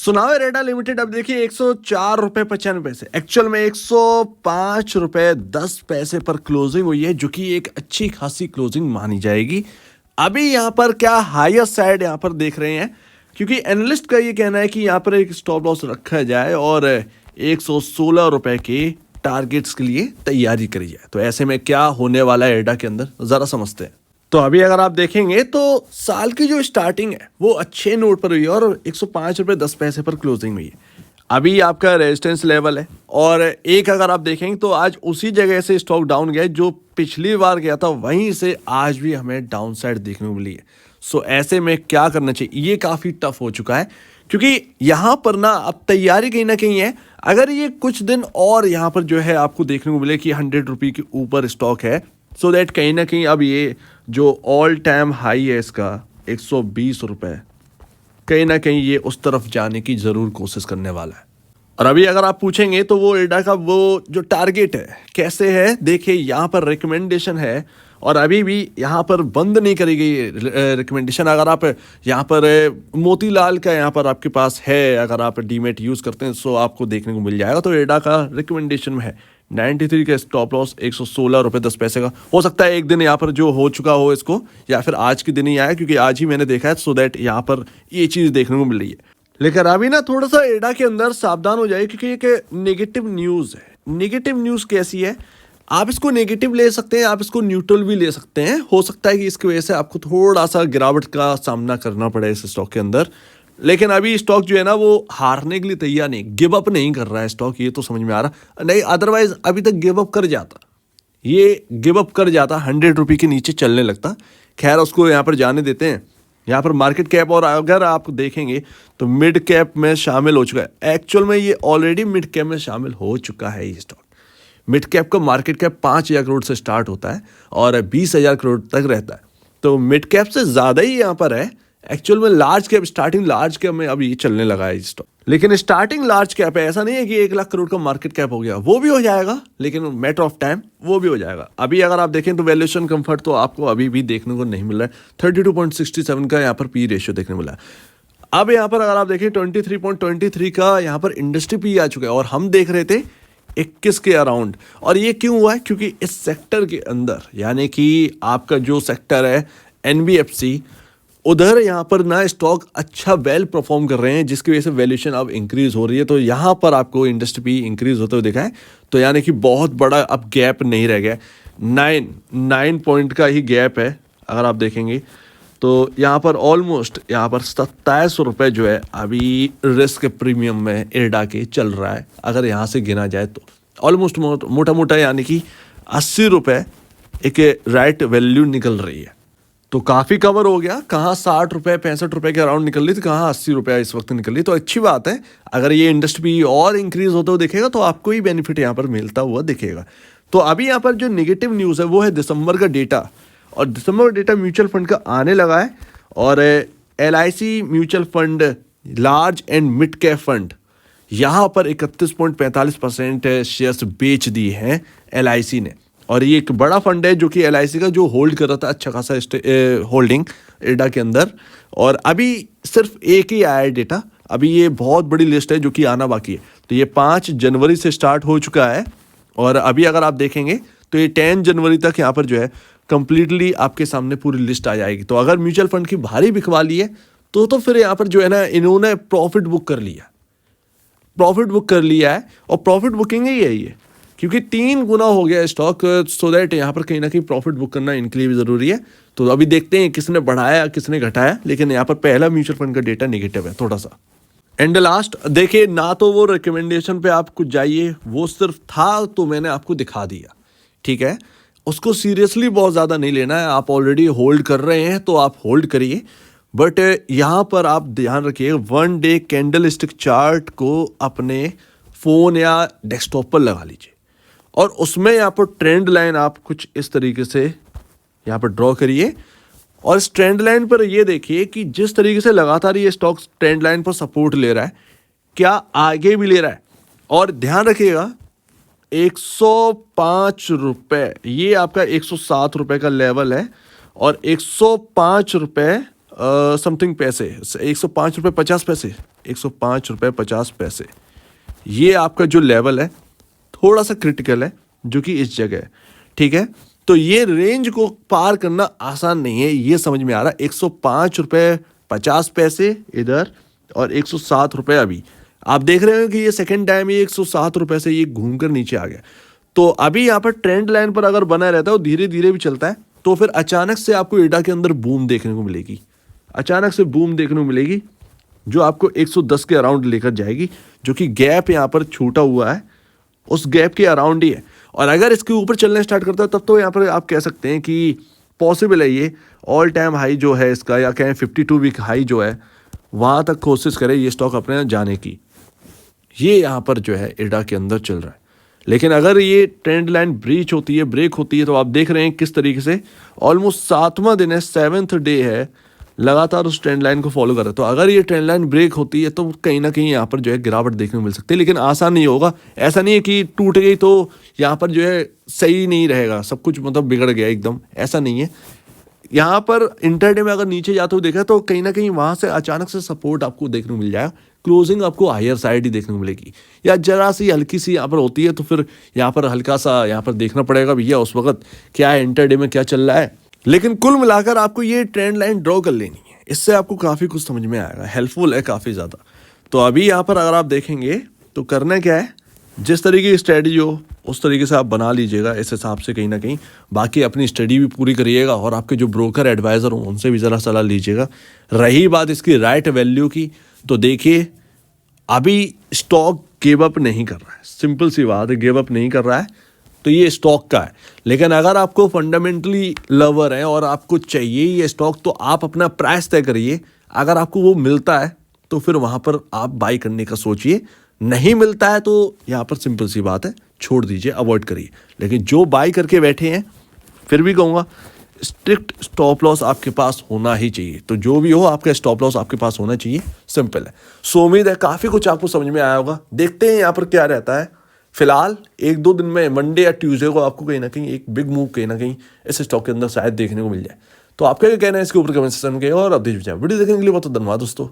सुनावे रेडा लिमिटेड अब देखिए 104 रुपये 95 पैसे, एक्चुअल में 105 रुपये 10 पैसे पर क्लोजिंग हुई है, जो कि एक अच्छी खासी क्लोजिंग मानी जाएगी। अभी यहाँ पर क्या हायर साइड यहाँ पर देख रहे हैं, क्योंकि एनालिस्ट का ये कहना है कि यहाँ पर एक स्टॉप लॉस रखा जाए और 116 रुपये के टारगेट्स के लिए तैयारी करी जाए। तो ऐसे में क्या होने वाला है एडा के अंदर, जरा समझते हैं। तो अभी अगर आप देखेंगे तो साल की जो स्टार्टिंग है वो अच्छे नोट पर हुई है और 105 रुपये 10 पैसे पर क्लोजिंग हुई है। अभी आपका रेजिस्टेंस लेवल है और एक अगर आप देखेंगे तो आज उसी जगह से स्टॉक डाउन गया, जो पिछली बार गया था वहीं से आज भी हमें डाउन साइड देखने को मिली है। सो ऐसे में क्या करना चाहिए, ये काफ़ी टफ हो चुका है, क्योंकि यहाँ पर ना अब तैयारी कहीं ना कहीं है। अगर ये कुछ दिन और यहाँ पर जो है आपको देखने को मिले कि 100 रुपये के ऊपर स्टॉक है, सो दैट कहीं ना कहीं अब ये जो ऑल टाइम हाई है इसका 120 रुपये, कहीं ना कहीं ये उस तरफ जाने की ज़रूर कोशिश करने वाला है। और अभी अगर आप पूछेंगे तो वो एडा का वो जो टारगेट है कैसे है, देखिए यहाँ पर रिकमेंडेशन है और अभी भी यहाँ पर बंद नहीं करी गई रिकमेंडेशन। अगर आप यहाँ पर मोतीलाल का यहाँ पर आपके पास है, अगर आप डीमेट यूज़ करते हैं तो आपको देखने को मिल जाएगा। तो एडा का रिकमेंडेशन में है 93 का स्टॉप लॉस 116 रुपये 10 पैसे का। हो सकता है एक दिन यहाँ पर जो हो चुका हो इसको, या फिर आज के दिन ही आया, क्योंकि आज ही मैंने देखा है, सो दैट यहाँ पर ये चीज़ देखने को मिल रही है। लेकिन अभी ना थोड़ा सा एडा के अंदर सावधान हो जाए, क्योंकि एक नेगेटिव न्यूज़ है। नेगेटिव न्यूज़ कैसी है, आप इसको नेगेटिव ले सकते हैं, आप इसको न्यूट्रल भी ले सकते हैं। हो सकता है कि इसकी वजह से आपको थोड़ा सा गिरावट का सामना करना पड़े इस स्टॉक के अंदर, लेकिन अभी स्टॉक जो है ना वो हारने के लिए तैयार नहीं, गिव अप नहीं कर रहा है स्टॉक, ये तो समझ में आ रहा नहीं। अदरवाइज अभी तक गिव अप कर जाता, ये गिव अप कर जाता, 100 रुपये के नीचे चलने लगता। खैर उसको यहाँ पर जाने देते हैं। यहाँ पर मार्केट कैप और अगर आप देखेंगे तो मिड कैप में शामिल हो चुका है। एक्चुअल में ये ऑलरेडी मिड कैप में शामिल हो चुका है ये स्टॉक। मिड कैप का मार्केट कैप 5,000 करोड़ से स्टार्ट होता है और 20,000 करोड़ तक रहता है, तो मिड कैप से ज़्यादा ही यहाँ पर है। एक्चुअल में large cap, starting large cap में अभी चलने लगा है स्टॉक, लेकिन स्टार्टिंग लार्ज कैप है, ऐसा नहीं है कि 1 लाख करोड़ का मार्केट कैप हो गया। वो भी हो जाएगा, लेकिन मैटर ऑफ टाइम वो भी हो जाएगा। अभी अगर आप देखें तो वैल्यूएशन कंफर्ट तो आपको अभी भी देखने को नहीं मिल रहा है। 32.67 का यहाँ पर पी रेशियो देखने मिला है। अब यहाँ पर अगर आप देखें 23.23 का यहाँ पर इंडस्ट्री पी आ चुका है और हम देख रहे थे 21 के अराउंड। और ये क्यों हुआ है, क्योंकि इस सेक्टर के अंदर, यानी कि आपका जो सेक्टर है एनबीएफसी, उधर यहाँ पर ना स्टॉक अच्छा वेल परफॉर्म कर रहे हैं, जिसकी वजह से वैल्यूएशन अब इंक्रीज हो रही है। तो यहाँ पर आपको इंडस्ट्री पी इंक्रीज होते हुए दिखा है, तो यानी कि बहुत बड़ा अब गैप नहीं रह गया। 9 पॉइंट का ही गैप है अगर आप देखेंगे तो यहाँ पर ऑलमोस्ट यहाँ पर 27 रुपये जो है अभी रिस्क प्रीमियम में एडा के चल रहा है। अगर यहाँ से गिना जाए तो ऑलमोस्ट मोटा मोटा यानी कि 80 रुपये एक राइट वैल्यू निकल रही है। तो काफ़ी कवर हो गया, कहाँ 60 रुपये 65 रुपये के अराउंड निकल रही थी, कहाँ 80 रुपये इस वक्त निकल रही। तो अच्छी बात है, अगर ये इंडस्ट्री और इंक्रीज होते हुए दिखेगा तो आपको ही बेनिफिट यहाँ पर मिलता हुआ दिखेगा। तो अभी यहाँ पर जो नेगेटिव न्यूज़ है वो है दिसंबर का डेटा, और दिसंबर का डेटा म्यूचुअल फंड का आने लगा है। और LIC mutual fund large and mid cap fund यहाँ पर 31.45% शेयर्स बेच दिए हैं LIC ने। और ये एक बड़ा फंड है जो कि LIC का जो होल्ड कर रहा था अच्छा खासा होल्डिंग एडा के अंदर। और अभी सिर्फ एक ही आया है डेटा, अभी ये बहुत बड़ी लिस्ट है जो कि आना बाकी है। तो ये 5 जनवरी से स्टार्ट हो चुका है और अभी अगर आप देखेंगे तो ये 10 जनवरी तक यहाँ पर जो है कंप्लीटली आपके सामने पूरी लिस्ट आ जाएगी। तो अगर म्यूचुअल फंड की भारी बिकवा ली है तो फिर यहाँ पर जो है ना इन्होंने प्रॉफिट बुक कर लिया है। और प्रॉफिट बुकिंग ही है ये, क्योंकि 3 गुना हो गया स्टॉक, सो दैट यहाँ पर कहीं ना कहीं प्रॉफिट बुक करना इनके लिए भी ज़रूरी है। तो अभी देखते हैं किसने बढ़ाया किसने घटाया, लेकिन यहाँ पर पहला म्यूचुअल फंड का डेटा नेगेटिव है थोड़ा सा। एंड लास्ट देखिए ना, तो वो रिकमेंडेशन पे आप कुछ जाइए, वो सिर्फ था तो मैंने आपको दिखा दिया, ठीक है। उसको सीरियसली बहुत ज़्यादा नहीं लेना है। आप ऑलरेडी होल्ड कर रहे हैं तो आप होल्ड करिए, बट यहाँ पर आप ध्यान रखिए 1 डे कैंडल स्टिक चार्ट को अपने फ़ोन या डेस्कटॉप पर लगा लीजिए और उसमें यहाँ पर ट्रेंड लाइन आप कुछ इस तरीके से यहाँ पर ड्रॉ करिए। और इस ट्रेंड लाइन पर ये देखिए कि जिस तरीके से लगातार ये स्टॉक ट्रेंड लाइन पर सपोर्ट ले रहा है, क्या आगे भी ले रहा है। और ध्यान रखिएगा 105 रुपये, ये आपका 107 रुपये का लेवल है और 105 रुपये समथिंग पैसे, 105 रुपये 50 पैसे, 105.50 रुपये। ये आपका जो लेवल है थोड़ा सा क्रिटिकल है, जो कि इस जगह है, ठीक है। तो ये रेंज को पार करना आसान नहीं है, ये समझ में आ रहा है। 105.50 रुपये इधर और 107 रुपये अभी आप देख रहे हो कि ये सेकंड टाइम ये 107 रुपये से ये घूमकर नीचे आ गया। तो अभी यहाँ पर ट्रेंड लाइन पर अगर बना रहता है और धीरे धीरे भी चलता है तो फिर अचानक से आपको एडा के अंदर बूम देखने को मिलेगी, अचानक से बूम देखने को मिलेगी जो आपको 110 के अराउंड लेकर जाएगी, जो कि गैप यहाँ पर छूटा हुआ है उस गैप के अराउंड ही है। और अगर इसके ऊपर चलने स्टार्ट करता है तब तो यहाँ पर आप कह सकते हैं कि पॉसिबल है ये ऑल टाइम हाई जो है इसका, या कहें 52 वीक हाई जो है, वहाँ तक कोशिश करे ये स्टॉक अपने यहाँ जाने की। ये यहाँ पर जो है एडा के अंदर चल रहा है। लेकिन अगर ये ट्रेंड लाइन ब्रीच होती है, ब्रेक होती है, तो आप देख रहे हैं किस तरीके से ऑलमोस्ट 7वां दिन है, 7th डे है, लगातार उस ट्रेंड लाइन को फॉलो कर रहा है। तो अगर ये ट्रेंड लाइन ब्रेक होती है तो कहीं ना कहीं यहाँ पर जो है गिरावट देखने को मिल सकती है, लेकिन आसान नहीं होगा। ऐसा नहीं है कि टूट गई तो यहाँ पर जो है सही नहीं रहेगा, सब कुछ मतलब बिगड़ गया एकदम, ऐसा नहीं है। यहाँ पर इंटरडे में अगर नीचे जाते हुए देखा तो कहीं ना कहीं वहाँ से अचानक से सपोर्ट आपको देखने को मिल जाएगा, क्लोजिंग आपको हायर साइड ही देखने को मिलेगी, या जरा सी हल्की सी यहाँ पर होती है तो फिर यहाँ पर हल्का सा यहाँ पर देखना पड़ेगा भैया उस वक्त क्या है, इंटरडे में क्या चल रहा है। लेकिन कुल मिलाकर आपको ये ट्रेंड लाइन ड्रॉ कर लेनी है, इससे आपको काफ़ी कुछ समझ में आएगा, हेल्पफुल है काफ़ी ज़्यादा। तो अभी यहाँ पर अगर आप देखेंगे तो करना क्या है, जिस तरीके की स्ट्रेटजी हो उस तरीके से आप बना लीजिएगा इस हिसाब से कहीं ना कहीं। बाकी अपनी स्टडी भी पूरी करिएगा और आपके जो ब्रोकर एडवाइज़र हों उनसे भी ज़रा सलाह लीजिएगा। रही बात इसकी राइट वैल्यू की, तो देखिए अभी स्टॉक गिव अप नहीं कर रहा है, सिंपल सी बात है, गिव अप नहीं कर रहा है, तो ये स्टॉक का है। लेकिन अगर आपको फंडामेंटली लवर है और आपको चाहिए ये स्टॉक, तो आप अपना प्राइस तय करिए। अगर आपको वो मिलता है तो फिर वहाँ पर आप बाई करने का सोचिए, नहीं मिलता है तो यहाँ पर सिंपल सी बात है, छोड़ दीजिए, अवॉइड करिए। लेकिन जो बाई करके बैठे हैं, फिर भी कहूँगा स्ट्रिक्ट स्टॉप लॉस आपके पास होना ही चाहिए। तो जो भी हो आपका स्टॉप लॉस आपके पास होना चाहिए, सिंपल है। सो उम्मीद है काफ़ी कुछ आपको समझ में आया होगा। देखते हैं यहाँ पर क्या रहता है। फिलहाल 1-2 दिन में मंडे या ट्यूसडे को आपको कहीं ना कहीं एक बिग मूव कहीं ना कहीं इस स्टॉक के अंदर शायद देखने को मिल जाए। तो आपका क्या कहना है इसके ऊपर कमेंट सेक्शन में, और अपडेट वीडियो देखने के लिए बहुत धन्यवाद दोस्तों।